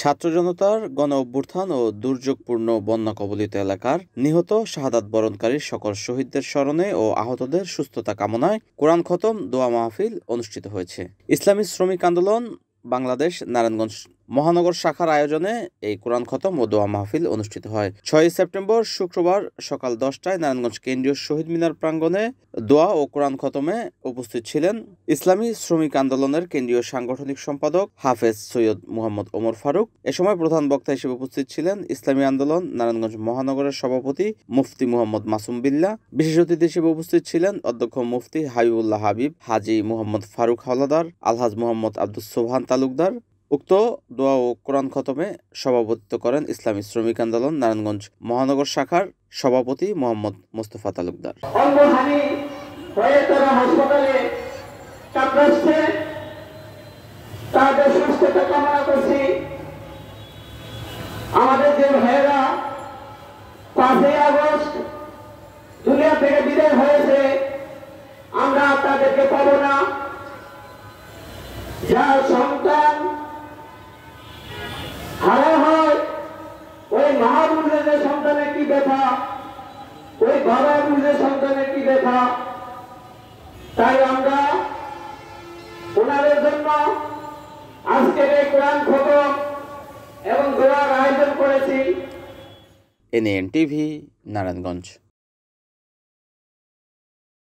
ছাত্র জনতার গণ অভ্যুত্থান ও দুর্যোগপূর্ণ বন্যা কবলিত এলাকার নিহত শাহাদাত বরণকারী সকল শহীদদের স্মরণে ও আহতদের সুস্থতা কামনায় কোরআন খতম দোয়া মাহফিল অনুষ্ঠিত হয়েছে। ইসলামী শ্রমিক আন্দোলন বাংলাদেশ নারায়ণগঞ্জ মহানগর শাখার আয়োজনে এই কোরআন খতম ও দোয়া মাহফিল অনুষ্ঠিত হয়। 6 সেপ্টেম্বর শুক্রবার সকাল 10টায় নারায়ণগঞ্জ কেন্দ্রীয় শহীদ মিনার প্রাঙ্গণে দোয়া ও কোরআন খতমে উপস্থিত ছিলেন ইসলামী শ্রমিক আন্দোলনের কেন্দ্রীয় সাংগঠনিক সম্পাদক হাফেজ সৈয়দ মুহাম্মদ ওমর ফারুক। এ সময় প্রধান বক্তা হিসেবে উপস্থিত ছিলেন ইসলামী আন্দোলন নারায়ণগঞ্জ মহানগরের সভাপতি মুফতি মুহাম্মদ মাসুম বিল্লাহ। বিশেষ অতিথি হিসেবে উপস্থিত ছিলেন অধ্যক্ষ মুফতি হাবিবুল্লাহ হাবিব, হাজী মুহাম্মদ ফারুক হাওলাদার, আলহাজ মুহাম্মদ আব্দুস সোবহান তালুকদার। উক্ত দোয়া ও কোরআন খতমে সভাপতিত্ব করেন ইসলামী শ্রমিক আন্দোলন নারায়ণগঞ্জ মহানগর শাখার সভাপতি মোহাম্মদ মোস্তফা তালুকদার। আমাদের যে ভাইয়েরা 5 আগস্ট দুনিয়া থেকে বিদায় হয়েছে, আমরা তাদেরকে পাবো না। যার সন্তান হারা হয়, ওই মা বুঝের সন্তানের কি ব্যথা, ওই বাবা বুঝের সন্তানের কি ব্যথা। তাই আমরা ওনাদের জন্য আজকের এই কোরআন খতম এবং দোয়ার আয়োজন করেছি। NAN TV, Narayanganj.